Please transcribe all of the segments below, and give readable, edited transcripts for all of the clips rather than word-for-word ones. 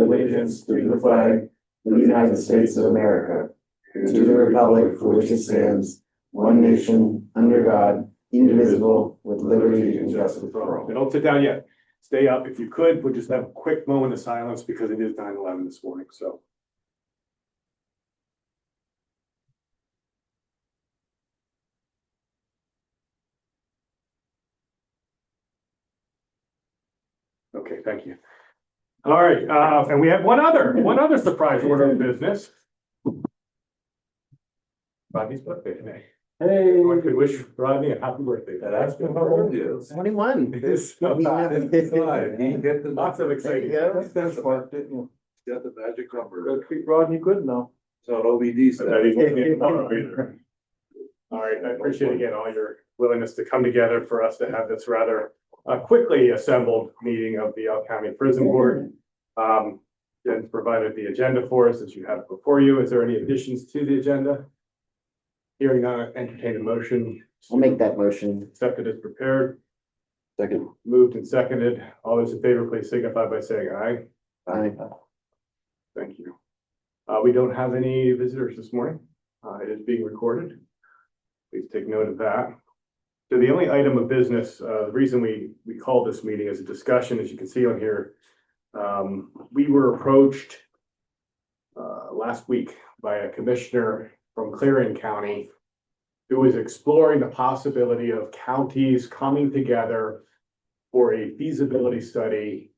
allegiance to the flag of the United States of America, and to the republic for which it stands, one nation, under God, indivisible, with liberty and justice for all. Don't sit down yet. Stay up if you could. We'll just have a quick moment of silence because it is 9/11 this morning, so. Okay, thank you. All right, and we have one other surprise order of business. Rodney's birthday today. Hey, I could wish Rodney a happy birthday. That's been how old he is. 21. It's not We bad. have- He get the. Lots of exciting. Yeah. That's smart, didn't you? Got the magic number. Go treat Rodney good now. So OBD said. That he won't be tomorrow either. All right, I appreciate again all your willingness to come together for us to have this rather quickly assembled meeting of the Elk County Prison Board. Jen's provided the agenda for us as you have before you. Is there any additions to the agenda? Hearing none, entertain a motion. I'll make that motion. Accepted as prepared, Second. moved and seconded. All those in favor, please signify by saying aye. Aye. Thank you. We don't have any visitors this morning. It is being recorded. Please take note of that. So the only item of business, the reason we called this meeting as a discussion, as you can see on here, we were approached last week by a commissioner from Clarion County who was exploring the possibility of counties coming together for a feasibility study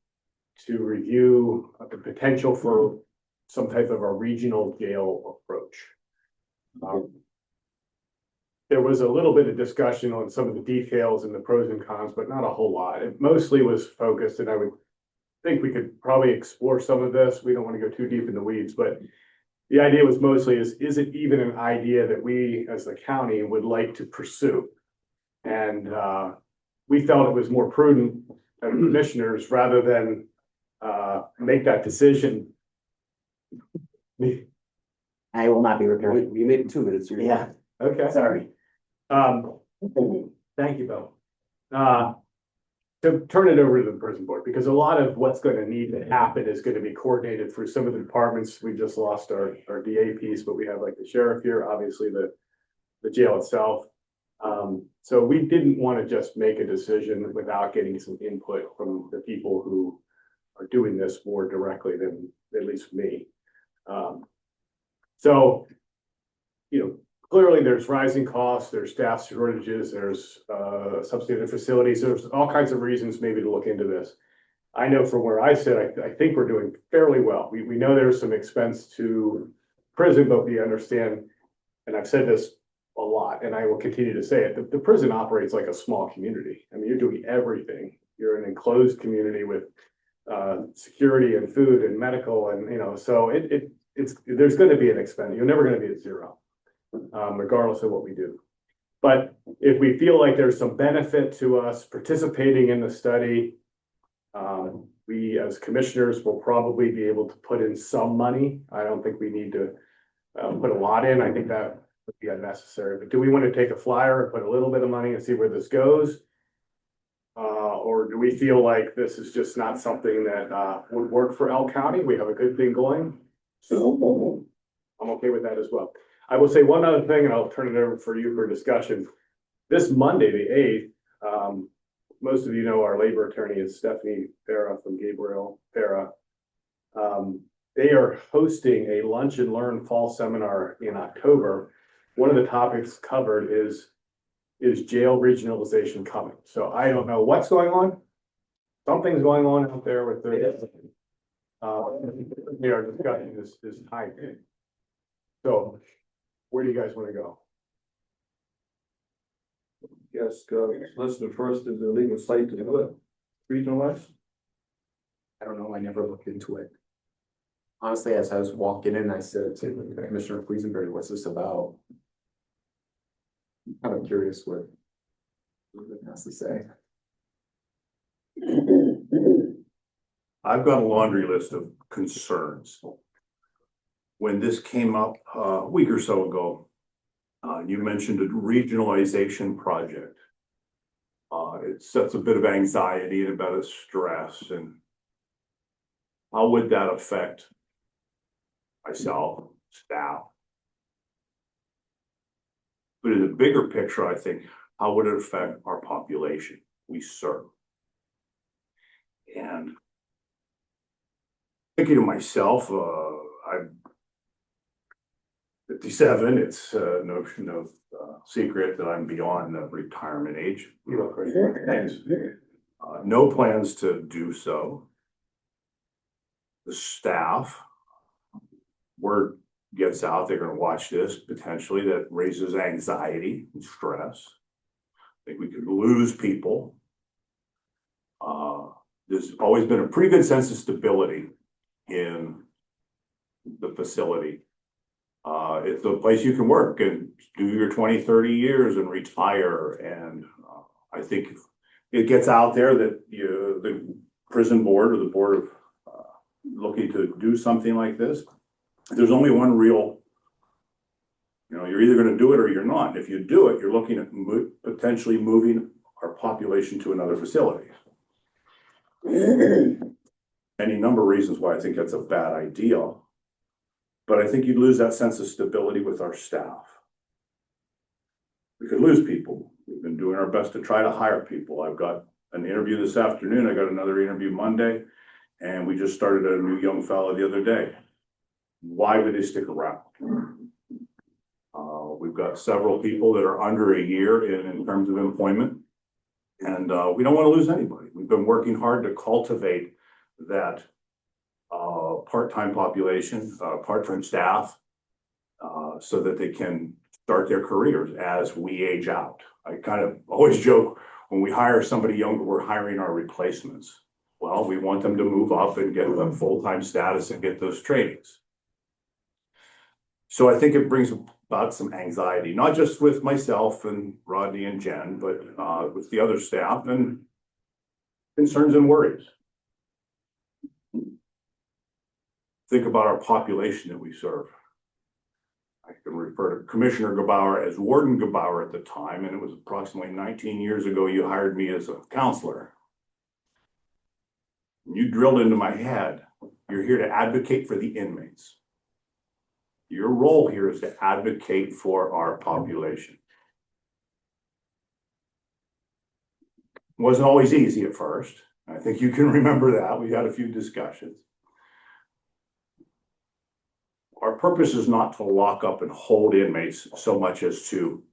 to review the potential for some type of a regional jail approach. There was a little bit of discussion on some of the details and the pros and cons, but not a whole lot. It mostly was focused, and I would think we could probably explore some of this. We don't want to go too deep in the weeds, but the idea was mostly is it even an idea that we as the county would like to pursue? And we felt it was more prudent as commissioners rather than make that decision. I will not be repairing. You made it 2 minutes. Yeah, Okay. sorry. Thank you, Bill. To turn it over to the prison board, because a lot of what's going to need to happen is going to be coordinated through some of the departments. We just lost our DA piece, but we have like the sheriff here, obviously the jail itself. So we didn't want to just make a decision without getting some input from the people who are doing this more directly than at least me. So, clearly there's rising costs, there's staff shortages, there's substandard facilities, there's all kinds of reasons maybe to look into this. I know from where I sit, I think we're doing fairly well. We know there's some expense to prison, but we understand, and I've said this a lot, and I will continue to say it, the prison operates like a small community. I mean, you're doing everything. You're an enclosed community with security and food and medical, and so there's going to be an expense. You're never going to be at zero. Regardless of what we do. But if we feel like there's some benefit to us participating in the study, we as commissioners will probably be able to put in some money. I don't think we need to put a lot in. I think that would be unnecessary. But do we want to take a flyer and put a little bit of money and see where this goes? Or do we feel like this is just not something that would work for Elk County? We have a good thing going. So I'm okay with that as well. I will say one other thing, and I'll turn it over for you for discussion. This Monday, the 8th, most of you know our labor attorney is Stephanie Farah from Gabriel Farah. They are hosting a lunch and learn fall seminar in October. One of the topics covered is jail regionalization coming? So I don't know what's going on. Something's going on out there with the our discussion is tied in. So where do you guys want to go? Yes, listen, first is the legal site to do it, regionalized. I don't know, I never looked into it. Honestly, as I was walking in, I said to Commissioner Quisenberry, what's this about? I'm kind of curious what he has to say. I've got a laundry list of concerns. When this came up a week or so ago, you mentioned a regionalization project. It sets a bit of anxiety and a bit of stress, and how would that affect myself, staff? But in the bigger picture, I think, how would it affect our population we serve? And thinking to myself, I'm 57, it's no secret that I'm beyond the retirement age. You look great. Thanks. No plans to do so. The staff, word gets out, they're gonna watch this potentially, that raises anxiety and stress. I think we could lose people. There's always been a pretty good sense of stability in the facility. It's a place you can work and do your 20, 30 years and retire. And I think if it gets out there that the prison board or the board of looking to do something like this, there's only one real, you're either going to do it or you're not. If you do it, you're looking at potentially moving our population to another facility. Any number of reasons why I think that's a bad idea. But I think you'd lose that sense of stability with our staff. We could lose people. We've been doing our best to try to hire people. I've got an interview this afternoon. I got another interview Monday, and we just started a new young fellow the other day. Why would they stick around? We've got several people that are under a year in terms of employment, and we don't want to lose anybody. We've been working hard to cultivate that part-time population, part-time staff, so that they can start their careers as we age out. I kind of always joke, when we hire somebody younger, we're hiring our replacements. Well, we want them to move up and get a full-time status and get those trainings. So I think it brings about some anxiety, not just with myself and Rodney and Jen, but with the other staff, and concerns and worries. Think about our population that we serve. I can refer to Commissioner Gebauer as Warden Gebauer at the time, and it was approximately 19 years ago you hired me as a counselor. You drilled into my head, you're here to advocate for the inmates. Your role here is to advocate for our population. It wasn't always easy at first. I think you can remember that. We had a few discussions. Our purpose is not to lock up and hold inmates so much as to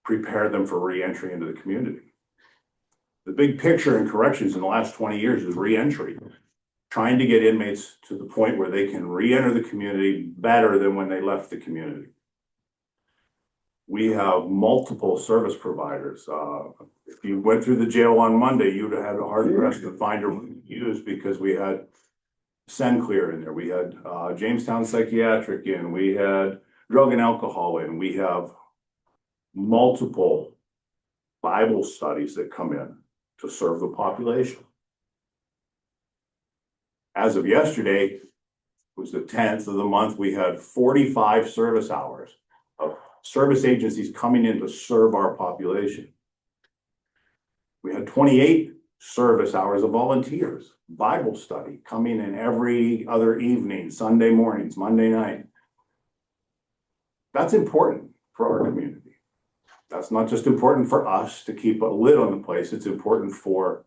prepare them for re-entry into the community. The big picture in corrections in the last 20 years is re-entry, trying to get inmates to the point where they can re-enter the community better than when they left the community. We have multiple service providers. If you went through the jail on Monday, you'd have had a hard press to find or use, because we had Senclear in there, we had Jamestown Psychiatric in, we had drug and alcohol in, we have multiple Bible studies that come in to serve the population. As of yesterday, it was the 10th of the month, we had 45 service hours of service agencies coming in to serve our population. We had 28 service hours of volunteers, Bible study coming in every other evening, Sunday mornings, Monday night. That's important for our community. That's not just important for us to keep a lid on the place, it's important for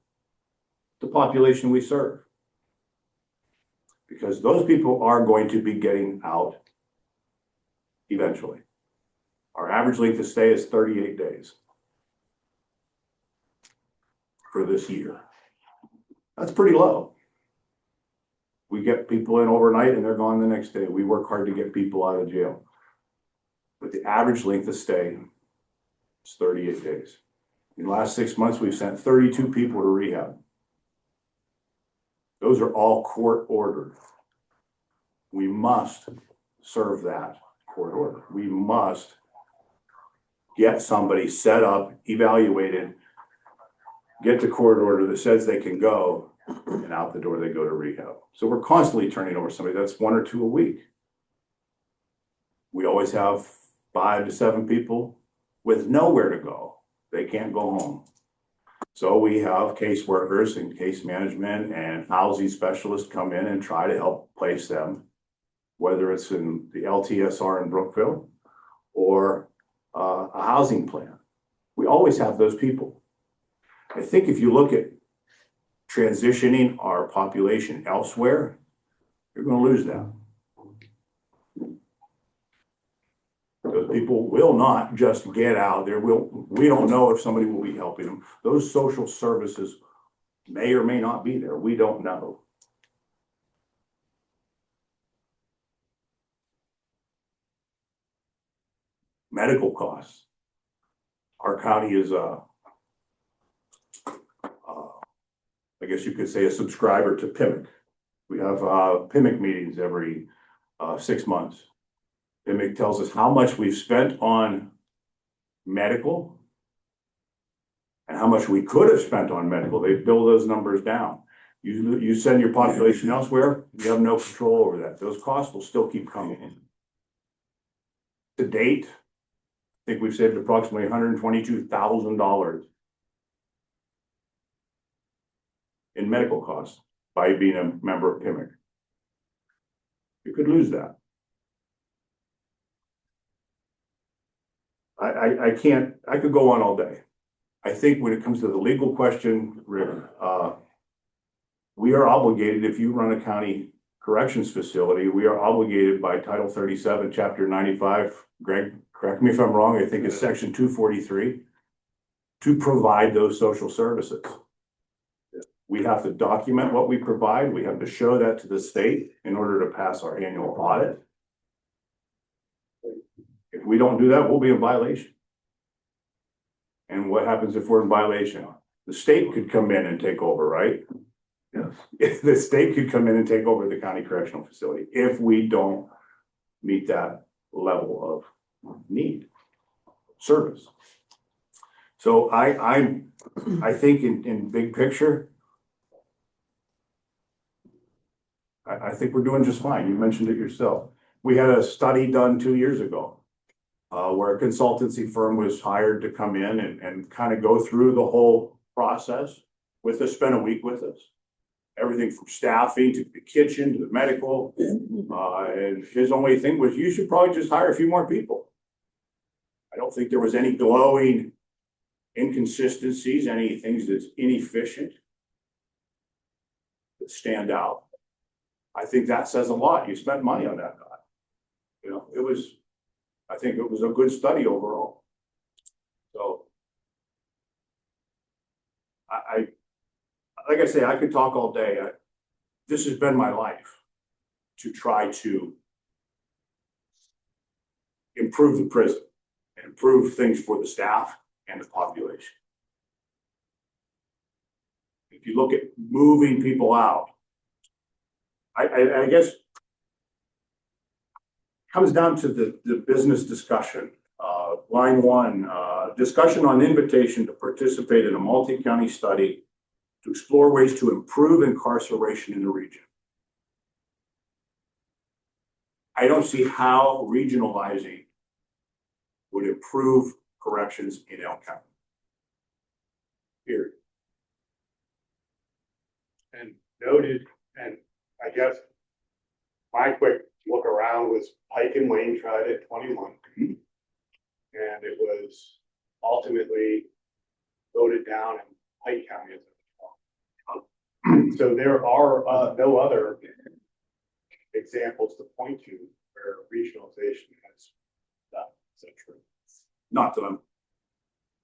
the population we serve. Because those people are going to be getting out eventually. Our average length of stay is 38 days. For this year. That's pretty low. We get people in overnight and they're gone the next day. We work hard to get people out of jail. But the average length of stay is 38 days. In the last 6 months, we've sent 32 people to rehab. Those are all court ordered. We must serve that court order. We must get somebody set up, evaluated, get the court order that says they can go, and out the door they go to rehab. So we're constantly turning over somebody. That's 1 or 2 a week. We always have 5 to 7 people with nowhere to go. They can't go home. So we have caseworkers and case management and housing specialists come in and try to help place them, whether it's in the LTSR in Brookville or a housing plan. We always have those people. I think if you look at transitioning our population elsewhere, you're gonna lose that. Those people will not just get out there. We don't know if somebody will be helping them. Those social services may or may not be there. We don't know. Medical costs. Our county is I guess you could say a subscriber to PIMIC. We have PIMIC meetings every 6 months. PIMIC tells us how much we've spent on medical and how much we could have spent on medical. They build those numbers down. You send your population elsewhere, you have no control over that. Those costs will still keep coming in. To date, I think we've saved approximately $122,000 in medical costs by being a member of PIMIC. You could lose that. I could go on all day. I think when it comes to the legal question, Rick, we are obligated, if you run a county corrections facility, we are obligated by Title 37, Chapter 95, Greg, correct me if I'm wrong, I think it's Section 243, to provide those social services. We have to document what we provide. We have to show that to the state in order to pass our annual audit. If we don't do that, we'll be in violation. And what happens if we're in violation? The state could come in and take over, right? Yes. The state could come in and take over the county correctional facility if we don't meet that level of need, service. So I think in big picture, I think we're doing just fine. You mentioned it yourself. We had a study done 2 years ago where a consultancy firm was hired to come in and kind of go through the whole process with us, spend a week with us. Everything from staffing to the kitchen to the medical. And his only thing was, you should probably just hire a few more people. I don't think there was any glowing inconsistencies, any things that's inefficient that stand out. I think that says a lot. You spent money on that guy. You know, I think it was a good study overall. So like I say, I could talk all day. This has been my life to try to improve the prison and improve things for the staff and the population. If you look at moving people out, I guess it comes down to the business discussion. Line 1, discussion on invitation to participate in a multi-county study to explore ways to improve incarceration in the region. I don't see how regionalizing would improve corrections in Elk County. Period. And noted, and I guess my quick look around was Pike and Wayne tried at 21. And it was ultimately voted down in Pike County as a so there are no other examples to point to where regionalization has done. Is that true?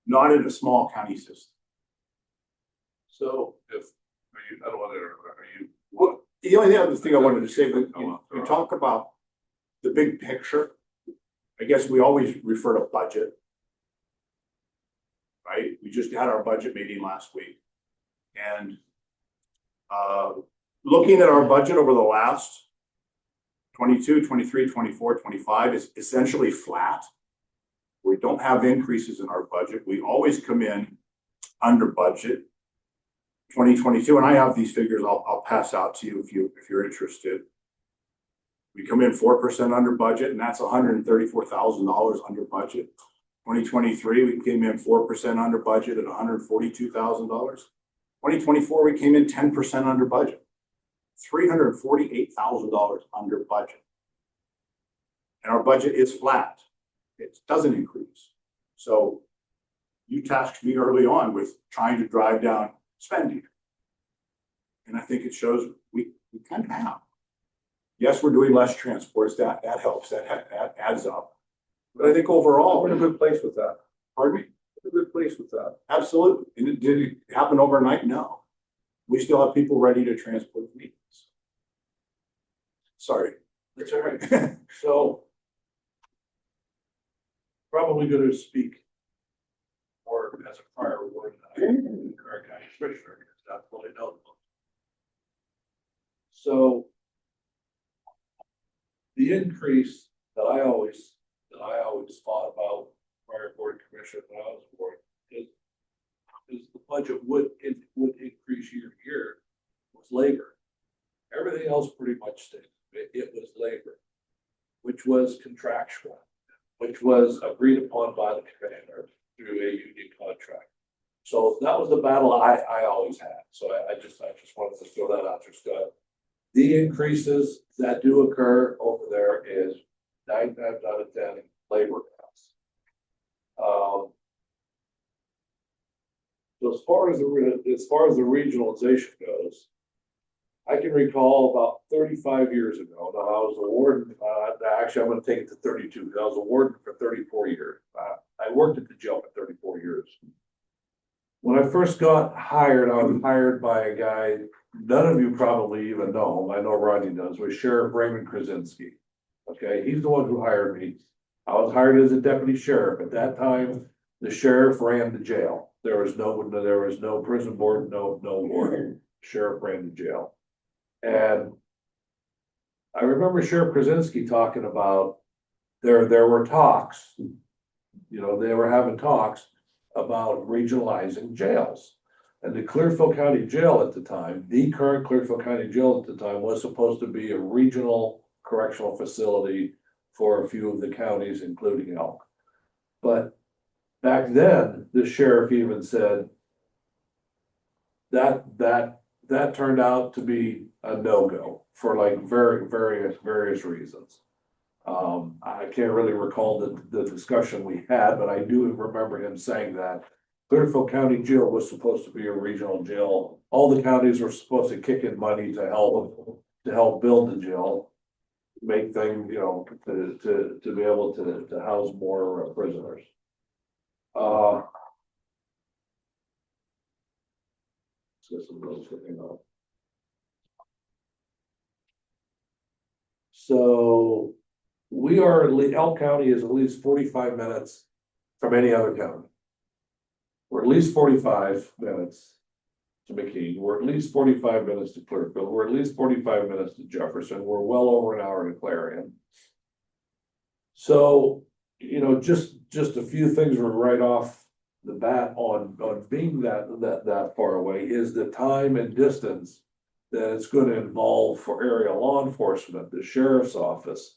Not in a small county system. So if, I don't want to, Well, the only other thing I wanted to say, when you talk about the big picture, I guess we always refer to budget. Right? We just had our budget meeting last week. And looking at our budget over the last 22, 23, 24, 25 is essentially flat. We don't have increases in our budget. We always come in under budget. 2022, and I have these figures I'll pass out to you if you're interested. We come in 4% under budget, and that's $134,000 under budget. 2023, we came in 4% under budget at $142,000. 2024, we came in 10% under budget, $348,000 under budget. And our budget is flat. It doesn't increase. So you tasked me early on with trying to drive down spending. And I think it shows we kind of have. Yes, we're doing less transports. That helps. That adds up. But I think overall, We're in a good place with that. pardon me? We're in a good place with that. Absolutely. And did it happen overnight? No. We still have people ready to transport meetings. Sorry. That's all right. So. Probably gonna speak. Or as a prior ward, current county commissioner, because that's what I know. So. The increase that I always thought about prior board commission when I was board is the budget would increase year to year was labor. Everything else pretty much stayed. It was labor, which was contractual, which was agreed upon by the commissioner through a union contract. So that was the battle I always had. So I just wanted to throw that out there, Scott. The increases that do occur over there is 9 times out of 10 labor costs. So as far as the regionalization goes, I can recall about 35 years ago. Now I was a warden. Actually, I'm going to take it to 32. I was a warden for 34 years. I worked at the jail for 34 years. When I first got hired, I was hired by a guy. None of you probably even know him. I know Rodney does. Was Sheriff Raymond Krasinski. Okay, he's the one who hired me. I was hired as a deputy sheriff. At that time, the sheriff ran the jail. There was no prison board, no board. Sheriff ran the jail. And I remember Sheriff Krasinski talking about there were talks, they were having talks about regionalizing jails. And the Clearfield County Jail at the time, the current Clearfield County Jail at the time was supposed to be a regional correctional facility for a few of the counties, including Elk. But back then, the sheriff even said that turned out to be a no-go for like various reasons. I can't really recall the discussion we had, but I do remember him saying that Clearfield County Jail was supposed to be a regional jail. All the counties were supposed to kick in money to help build the jail, make things, to be able to house more prisoners. So Elk County is at least 45 minutes from any other county. We're at least 45 minutes to McKean. We're at least 45 minutes to Clearfield. We're at least 45 minutes to Jefferson. We're well over an hour to Clarion. So, just a few things were right off the bat on being that far away is the time and distance that it's going to involve for area law enforcement, the sheriff's office,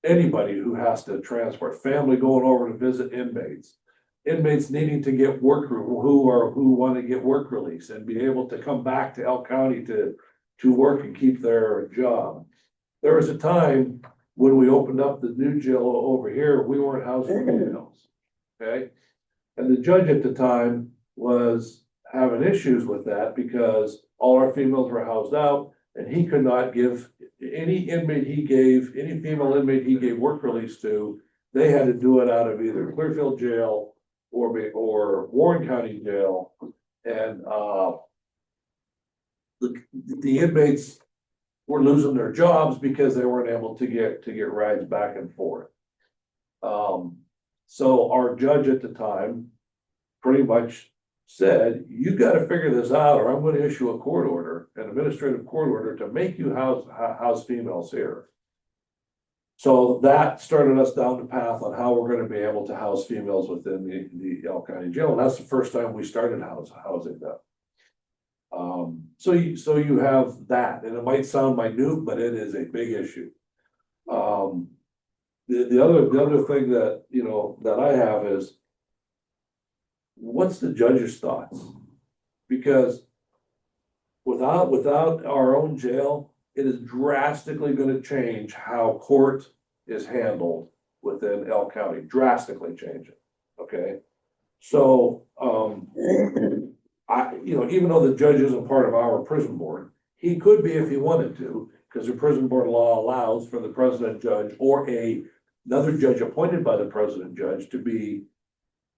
anybody who has to transport, family going over to visit inmates needing to get who want to get work release and be able to come back to Elk County to work and keep their job. There was a time when we opened up the new jail over here, we weren't housing females, okay? And the judge at the time was having issues with that because all our females were housed out and he could not give any female inmate he gave work release to, they had to do it out of either Clearfield Jail or Warren County Jail. And the inmates were losing their jobs because they weren't able to get rides back and forth. So our judge at the time pretty much said, you got to figure this out or I'm going to issue an administrative court order to make you house females here. So that started us down the path on how we're going to be able to house females within the Elk County Jail. And that's the first time we started housing them. So you have that, and it might sound minute, but it is a big issue. the other thing that, you know, that I have is, what's the judge's thoughts? Because without our own jail, it is drastically gonna change how court is handled within L County, drastically change it, okay? So, you know, even though the judge isn't part of our prison board, he could be if he wanted to, because the prison board law allows for the president judge or another judge appointed by the president judge to be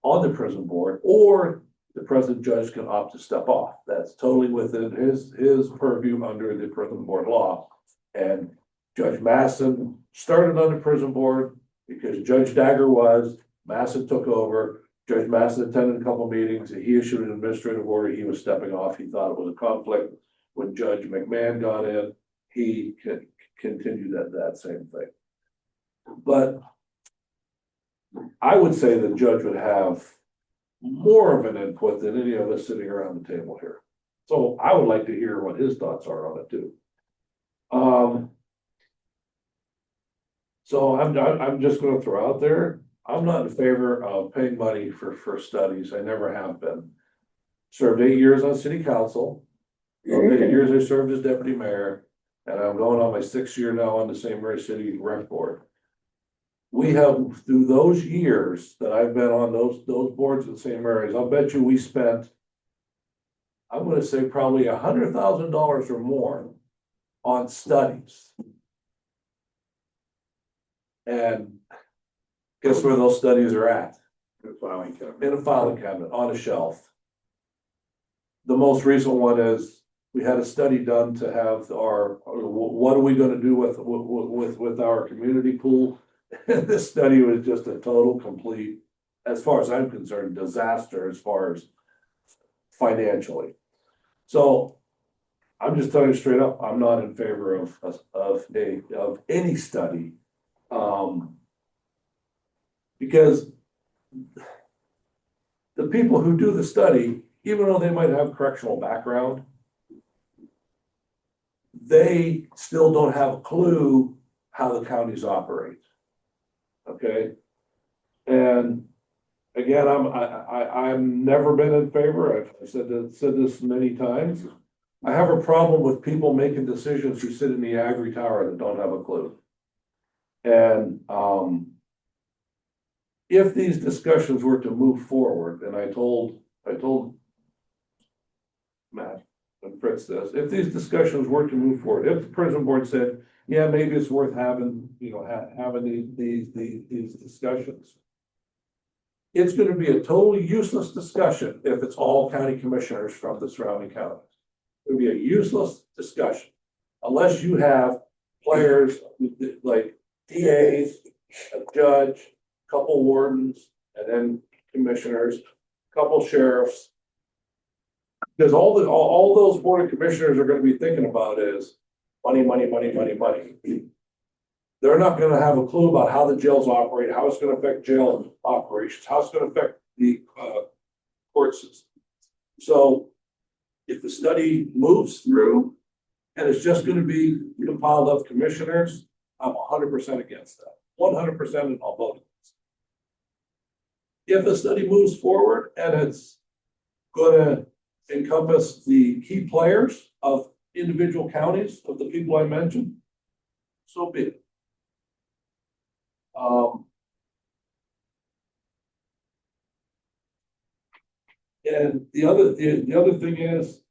on the prison board, or the president judge can opt to step off. That's totally within his purview under the prison board law. And Judge Masson started on the prison board because Judge Dagger Masson took over. Judge Masson attended a couple of meetings. He issued an administrative order. He was stepping off. He thought it was a conflict. When Judge McMahon got in, he continued that same thing. But I would say the judge would have more of an input than any of us sitting around the table here. So I would like to hear what his thoughts are on it too. So I'm just gonna throw out there, I'm not in favor of paying money for studies. I never have been. Served 8 years on city council. 8 years I served as deputy mayor, and I'm going on my 6th year now on the St. Mary City Rec Board. We have, through those years that I've been on those boards at St. Mary's, I'll bet you we spent, I'm gonna say probably $100,000 or more on studies. And guess where those studies are at? Filing cabinet. In a filing cabinet, on a shelf. The most recent one is, we had a study done to have what are we gonna do with our community pool? This study was just a total complete, as far as I'm concerned, disaster as far as financially. So I'm just telling you straight up, I'm not in favor of any study. Because the people who do the study, even though they might have correctional background, they still don't have a clue how the counties operate. Okay? And again, I'm never been in favor. I've said this many times. I have a problem with people making decisions who sit in the ivory tower that don't have a clue. And, if these discussions were to move forward, and I told Matt and Fritz this, if these discussions were to move forward, if the prison board said, yeah, maybe it's worth having, you know, having these discussions. It's gonna be a totally useless discussion if it's all county commissioners from the surrounding counties. It would be a useless discussion unless you have players like DAs, a judge, couple wardens, and then commissioners, couple sheriffs. Because all those board of commissioners are gonna be thinking about is money, money, money, money, money. They're not gonna have a clue about how the jails operate, how it's gonna affect jail operations, how it's gonna affect the court system. So if the study moves through and it's just gonna be compiled of commissioners, I'm 100% against that. 100%, and I'll vote against. If the study moves forward and it's gonna encompass the key players of individual counties of the people I mentioned, so be it. And the other thing is,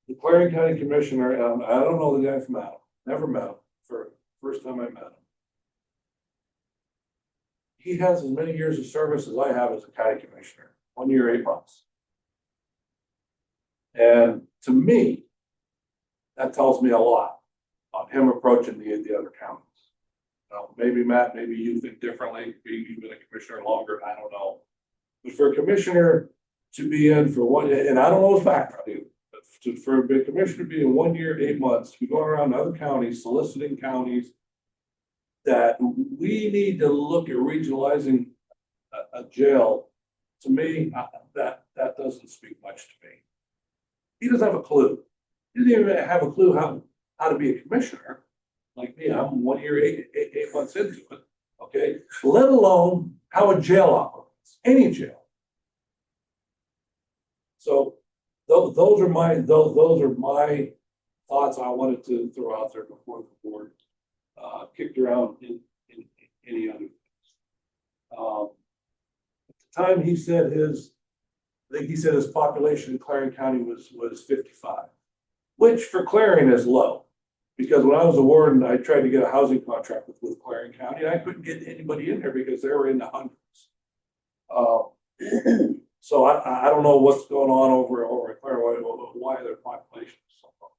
the Clarion County Commissioner, I don't know the guy from Adam, never met him, for first time I met him. He has as many years of service as I have as a county commissioner, 1 year, 8 months. And to me, that tells me a lot on him approaching the other counties. Now, maybe Matt, maybe you think differently, you've been a commissioner longer, I don't know. But for a commissioner to be in for one, and I don't know his background, but for a commissioner to be in 1 year, 8 months, to be going around other counties, soliciting counties, that we need to look at regionalizing a jail, to me, that doesn't speak much to me. He doesn't have a clue. He doesn't even have a clue how to be a commissioner, like me, I'm 1 year, eight months into it, okay? Let alone how a jail operates, any jail. So those are my thoughts I wanted to throw out there before the board kicked around in any other things. At the time he said I think he said his population in Clarion County was 55, which for Clarion is low. Because when I was a warden, I tried to get a housing contract with Clarion County, and I couldn't get anybody in there because they were in the hundreds. So I don't know what's going on over at Clarion, why their population is so low.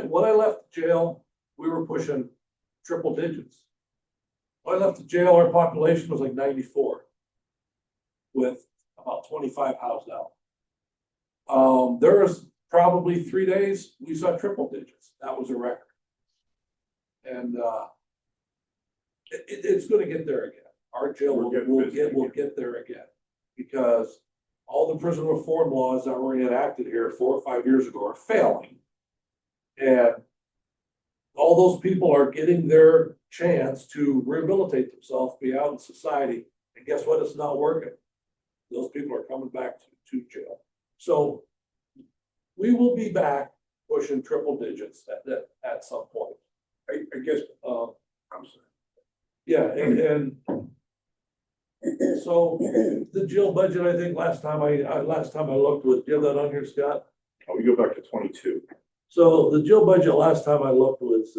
When I left jail, we were pushing triple digits. When I left the jail, our population was like 94, with about 25 housed out. There was probably 3 days we saw triple digits. That was a record. And it's going to get there again. Our jail will get there again, because all the prison reform laws that were enacted here 4 or 5 years ago are failing. And all those people are getting their chance to rehabilitate themselves, be out in society. And guess what? It's not working. Those people are coming back to jail. So we will be back pushing triple digits at some point. I guess, I'm sorry. Yeah, and so the jail budget, I think last time I looked, was, do you have that on here, Scott? Oh, we go back to 22. So the jail budget last time I looked was,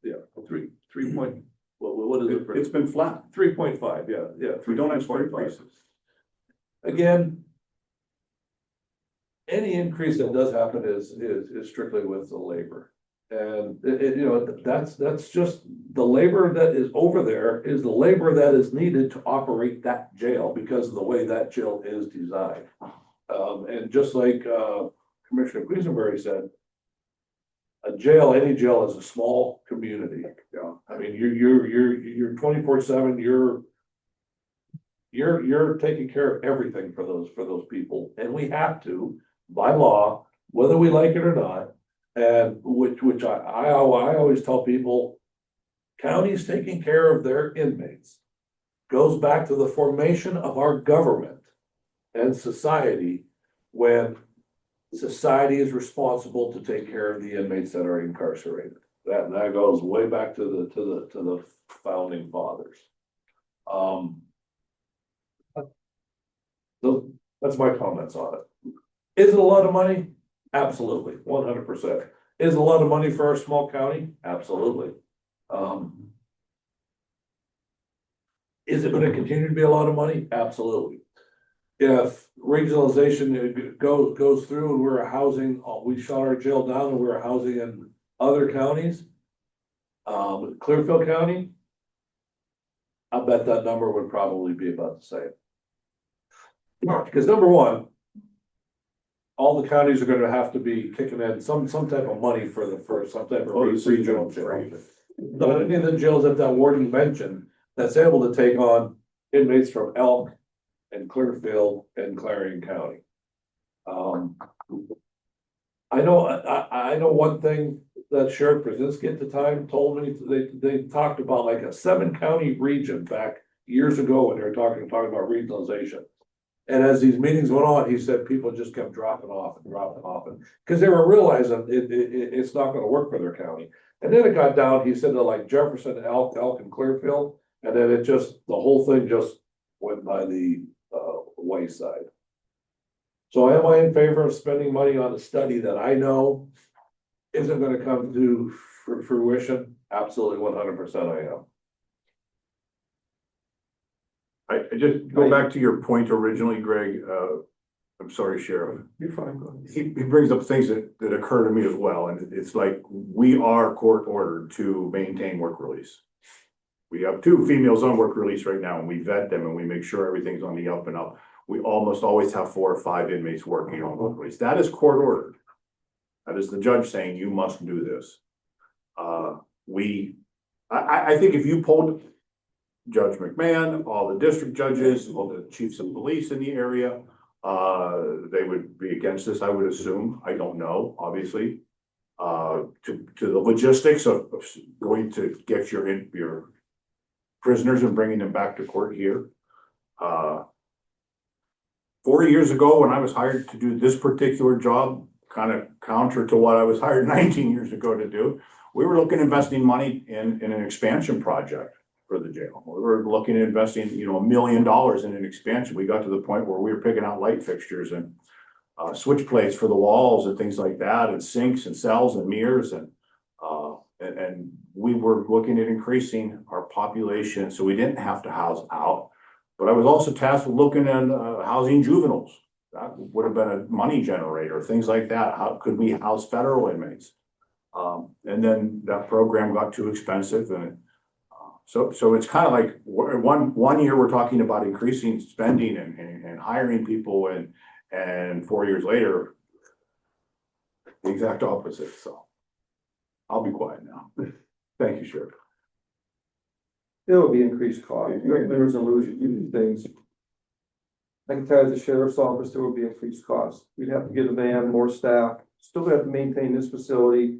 yeah, three point, what is it? It's been flat. 3.5, yeah. We don't have 3.5. increases. Again, any increase that does happen is strictly with the labor. And that's just the labor that is over there is the labor that is needed to operate that jail because of the way that jail is designed. And just like Commissioner Quisenberry said, any jail is a small community. Yeah. I mean, you're 24/7, you're taking care of everything for those people, and we have to, by law, whether we like it or not. And which I always tell people, counties taking care of their inmates goes back to the formation of our government and society, when society is responsible to take care of the inmates that are incarcerated. That goes way back to the founding fathers. So that's my comments on it. Is it a lot of money? Absolutely, 100%. Is it a lot of money for our small county? Absolutely. Is it going to continue to be a lot of money? Absolutely. If regionalization goes through and we're housing, we shut our jail down and we're housing in other counties, Clearfield County, I bet that number would probably be about the same. Because number one, all the counties are gonna have to be kicking in some type of money for some type of regional jail. Not any of the jails that Warden mentioned that's able to take on inmates from Elk and Clearfield and Clarion County. I know one thing that Sheriff Brzezinski at the time told me, they talked about like a 7-county region back years ago when they were talking about regionalization. And as these meetings went on, he said people just kept dropping off, and because they were realizing it's not gonna work for their county. And then it got down, he said to like Jefferson, Elk and Clearfield, and then the whole thing just went by the wayside. So am I in favor of spending money on a study that I know isn't gonna come to fruition? Absolutely, 100% I am. I just go back to your point originally, Greg. I'm sorry, Sheriff. You're fine, go ahead. He brings up things that occur to me as well, and it's like, we are court ordered to maintain work release. We have 2 females on work release right now, and we vet them and we make sure everything's on the up and up. We almost always have 4 or 5 inmates working on work release. That is court ordered. That is the judge saying you must do this. I think if you pulled Judge McMahon, all the district judges, all the chiefs of police in the area, they would be against this, I would assume. I don't know, obviously. To the logistics of going to get your prisoners and bringing them back to court here. 4 years ago, when I was hired to do this particular job, kind of counter to what I was hired 19 years ago to do, we were looking at investing money in an expansion project for the jail. We were looking at investing, $1 million in an expansion. We got to the point where we were picking out light fixtures and switch plates for the walls and things like that, and sinks and cells and mirrors, and we were looking at increasing our population, so we didn't have to house out. But I was also tasked with looking at housing juveniles. That would have been a money generator, things like that. How could we house federal inmates? And then that program got too expensive, and so it's kind of like one year we're talking about increasing spending and hiring people, and 4 years later, the exact opposite. So I'll be quiet now. Thank you, Sheriff. There will be increased cost, there's illusion, things. I can tell you the sheriff's office, there will be increased costs. We'd have to get a van, more staff, still have to maintain this facility.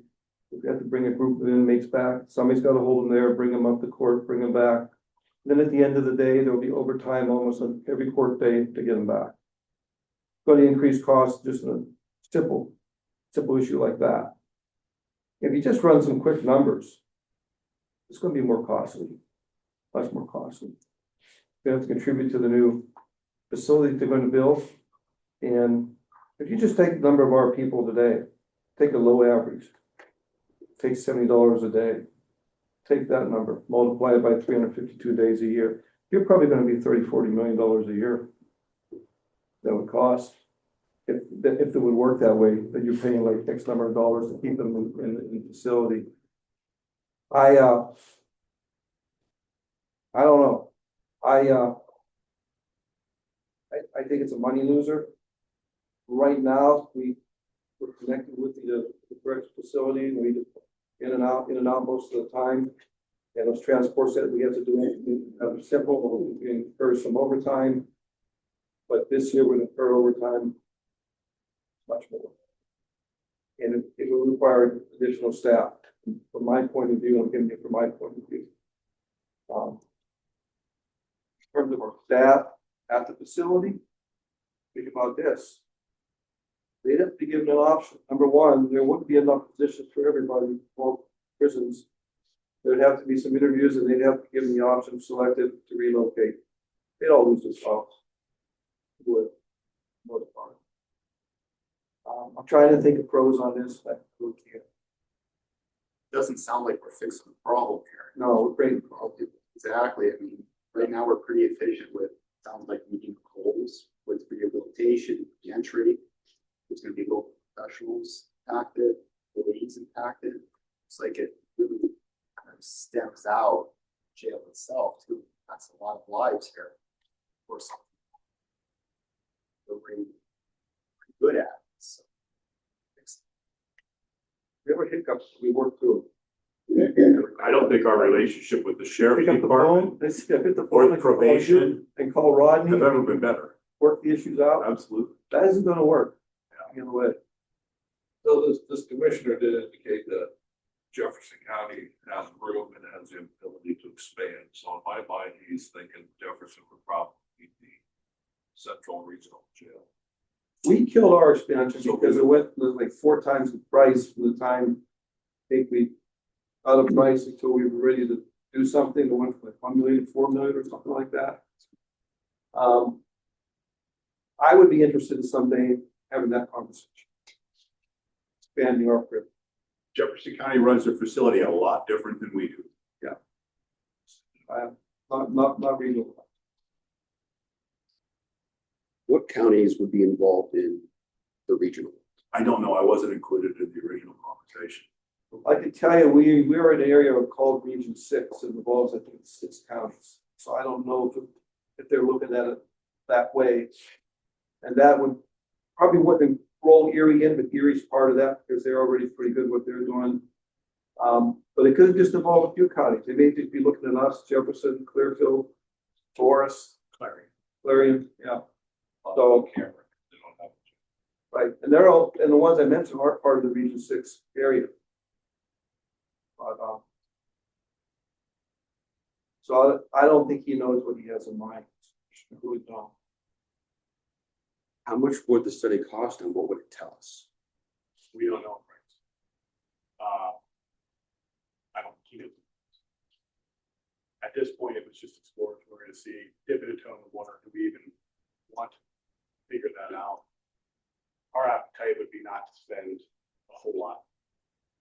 We have to bring a group of inmates back. Somebody's got to hold them there, bring them up to court, bring them back. Then at the end of the day, there'll be overtime almost on every court day to get them back. Going to increase costs, just a simple issue like that. If you just run some quick numbers, it's going to be more costly, much more costly. We have to contribute to the new facility they're going to build. And if you just take the number of our people today, take a low average, take $70 a day, take that number, multiply it by 352 days a year, you're probably going to be $30–40 million a year. That would cost, if it would work that way, that you're paying like X number of dollars to keep them in the facility. I don't know. I think it's a money loser. Right now, we're connected with the correctional facility, and we in and out most of the time. And those transports that we have to do are simple. We incur some overtime, but this year we incur overtime much more, and it will require additional staff. From my point of view, I'm giving you from my point of view. In terms of our staff at the facility, think about this. They'd have to be given an option. Number one, there wouldn't be enough positions for everybody, both prisons. There'd have to be some interviews, and they'd have to give them the option selected to relocate. They'd all lose their jobs. Would. Most part. I'm trying to think of pros on this. I really can't. Doesn't sound like we're fixing the problem here. No, we're creating problems. Exactly. I mean, right now we're pretty efficient with, sounds like meeting goals with rehabilitation, entry. There's going to be local professionals impacted, police impacted. It's like it really kind of stems out jail itself too. That's a lot of lives here or something. We're pretty good at. So. We have hiccups, we work through. I don't think our relationship with the sheriff's Pick up the department phone, hit the or phone the and call you probation and call Rodney, have ever been better. work the issues out. Absolutely. That isn't gonna work. Either way. So this commissioner did indicate that Jefferson County has room and has the ability to expand. So in my mind, he's thinking Jefferson would probably be the central regional jail. We killed our expansion because it went like 4 times the price from the time I think we out of price until we were ready to do something. It went from like 1 million to 4 million or something like that. I would be interested in someday having that conversation. Expanding our grip. Jefferson County runs their facility a lot different than we do. Not regional. What counties would be involved in the regional? I don't know. I wasn't included in the original conversation. I can tell you, we're in an area called Region 6. It involves, I think, 6 counties. So I don't know if they're looking at it that way. And that would probably wouldn't roll Erie in, but Erie's part of that because they're already pretty good what they're doing. But it could just involve a few counties. They may just be looking at us, Jefferson, Clearfield, Forest, Clarion, yeah. So Right, and they're all, and the ones I mentioned are part of the Region 6 area. But, so I don't think he knows what he has in mind. Who don't. How much would the study cost and what would it tell us? We don't know. I don't keep it. At this point, it was just exploratory to see, dip in a toe in the water, do we even want to figure that out? Our appetite would be not to spend a whole lot.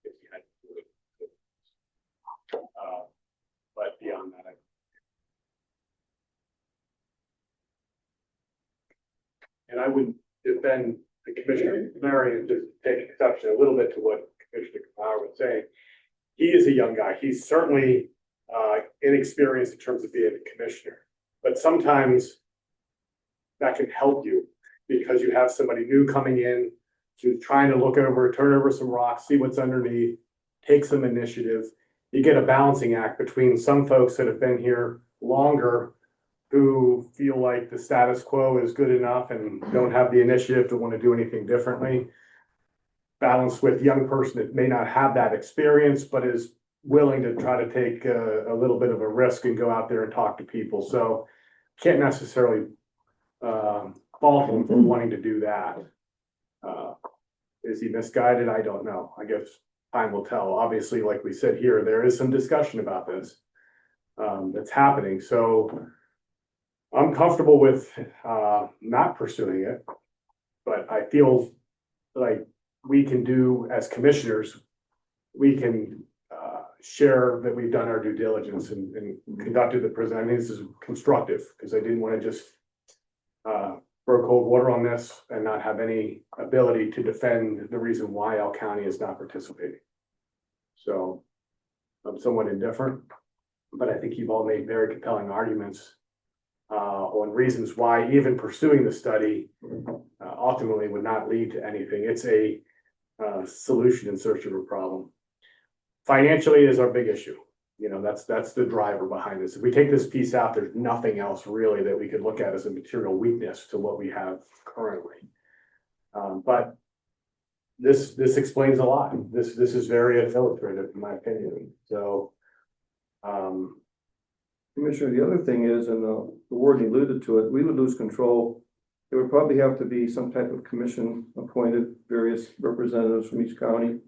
If we had to do it. But beyond that, and I would defend the Commissioner Mary and just take exception a little bit to what Commissioner Kapar was saying. He is a young guy. He's certainly inexperienced in terms of being a commissioner, but sometimes that can help you because you have somebody new coming in who's trying to look over, turn over some rocks, see what's underneath, take some initiative. You get a balancing act between some folks that have been here longer who feel like the status quo is good enough and don't have the initiative to want to do anything differently. Balanced with young person that may not have that experience, but is willing to try to take a little bit of a risk and go out there and talk to people. So can't necessarily fault him for wanting to do that. Is he misguided? I don't know. I guess time will tell. Obviously, like we said here, there is some discussion about this that's happening. So I'm comfortable with not pursuing it, but I feel like we can do as commissioners, we can share that we've done our due diligence and conducted the present. I mean, this is constructive because I didn't want to just throw cold water on this and not have any ability to defend the reason why L County is not participating. So I'm somewhat indifferent, but I think you've all made very compelling arguments on reasons why even pursuing the study ultimately would not lead to anything. It's a solution in search of a problem. Financially is our big issue. You know, that's the driver behind this. If we take this piece out, there's nothing else really that we could look at as a material weakness to what we have currently. But this explains a lot. This is very illustrative in my opinion. So, Commissioner, the other thing is, and the word alluded to it, we would lose control. There would probably have to be some type of commission appointed, various representatives from each county.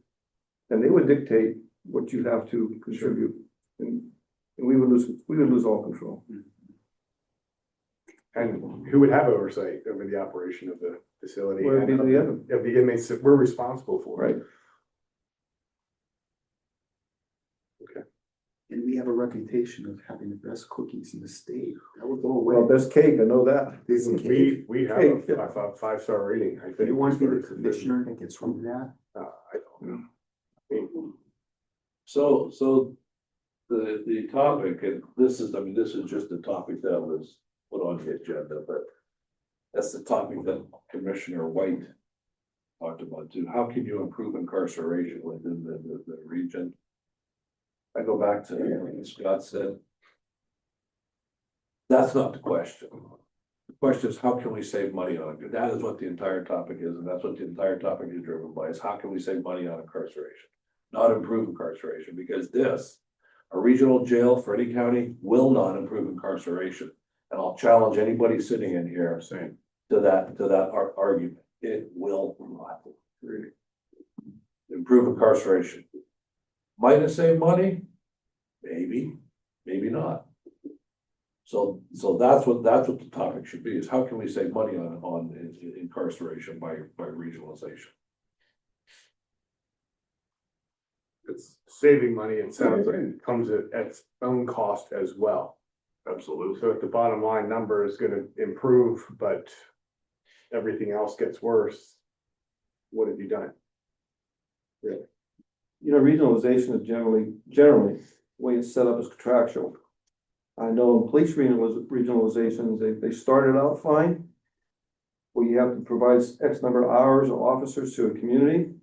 And they would dictate what you have to contribute. And we would lose all control. and who would have oversight over the operation of the facility? Well, it'd be and the of the inmates that we're responsible for. Right. And we have a reputation of having the best cookies in the state. That would go Well, away. best cake, I know that. This is cake. We have Cake, a five-star rating, I think. You want to be the commissioner that gets from that? I don't know. So the topic, and this is just a topic that was put on the agenda, but that's the topic that Commissioner White talked about too. How can you improve incarceration within the region? I go back to what Scott said. That's not the question. The question is, how can we save money on it? That is what the entire topic is, and that's what the entire topic is driven by, is how can we save money on incarceration? Not improve incarceration, because this, a regional jail for any county, will not improve incarceration. And I'll challenge anybody sitting in here saying to that argument. It will not really improve incarceration. Might it save money? Maybe, maybe not. So that's what the topic should be, is how can we save money on incarceration by regionalization? It's saving money, it sounds like it comes at its own cost as well. Absolutely. So if the bottom line number is gonna improve, but everything else gets worse, what have you done? You know, regionalization is generally, the way it's set up is contractual. I know in police regionalizations, they started out fine. Where you have to provide X number of hours or officers to a community.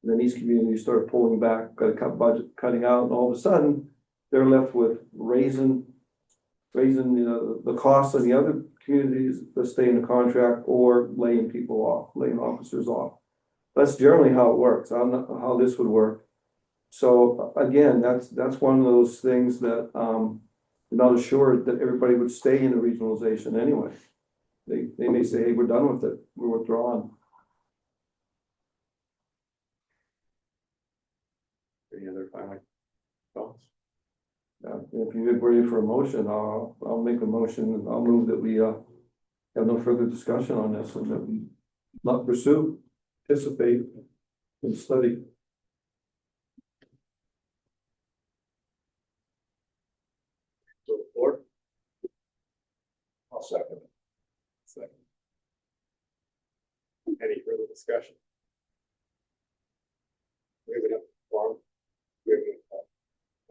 And then these communities start pulling back, got to cut budget, cutting out, and all of a sudden, they're left with raising the costs of the other communities that stay in the contract or laying people off, laying officers off. That's generally how it works. I don't know how this would work. So again, that's one of those things that, I'm not assured that everybody would stay in the regionalization anyway. They may say, hey, we're done with it, we're withdrawing. Any other final thoughts? If you're ready for a motion, I'll make a motion, I'll move that we, have no further discussion on this and that we not pursue, participate in study. So the floor. I'll second it. Second. Any further discussion? We have enough form. We have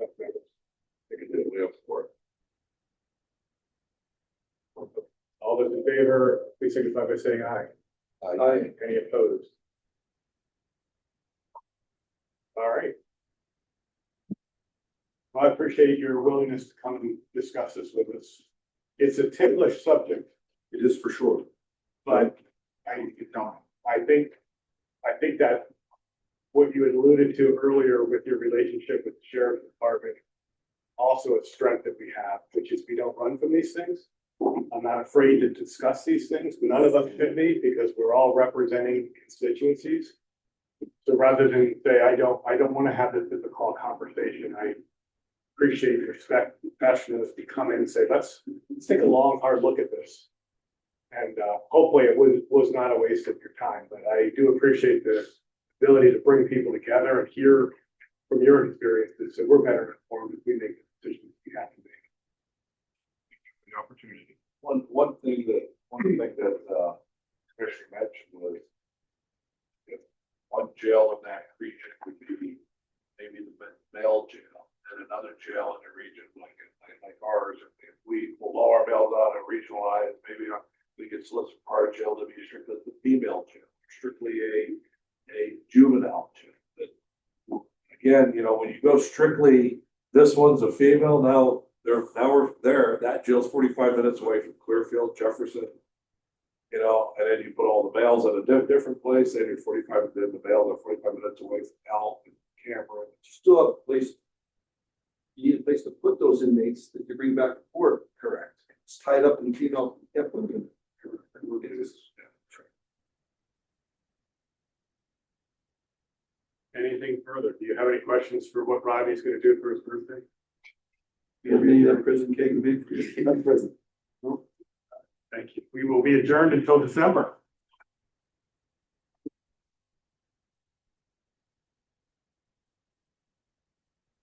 enough members. I can do it, we have support. All those in favor, please signify by saying aye. Aye. Any opposed? All right. Well, I appreciate your willingness to come and discuss this with us. It's a ticklish subject, It is for sure. but I think that what you had alluded to earlier with your relationship with the sheriff's department, also a strength that we have, which is we don't run from these things. I'm not afraid to discuss these things. None of us should be, because we're all representing constituencies. So rather than say, I don't want to have this difficult conversation, I appreciate your respect, passionate to come in and say, let's take a long, hard look at this. And hopefully it was not a waste of your time, but I do appreciate the ability to bring people together and hear from your experiences, so we're better informed as we make the decisions we have to make. The opportunity. One thing that Commissioner mentioned was if one jail in that region would be maybe the male jail and another jail in the region like ours. If we will lower our males out and regionalize, maybe we could solicit our jail to be strictly the female jail, strictly a juvenile jail. That, again, you know, when you go strictly, this one's a female, now we're there, that jail's 45 minutes away from Clearfield, Jefferson. You know, and then you put all the males at a different place, and you're 45 minutes, the males are 45 minutes away from Elk and Cameron. You still have a place, you need a place to put those inmates that you bring back to court. Correct. It's tied up in female. Yep. It is, yeah, that's right. Anything further? Do you have any questions for what Rodney's gonna do for his birthday? You need that prison cake and beef. Thank you. We will be adjourned until December.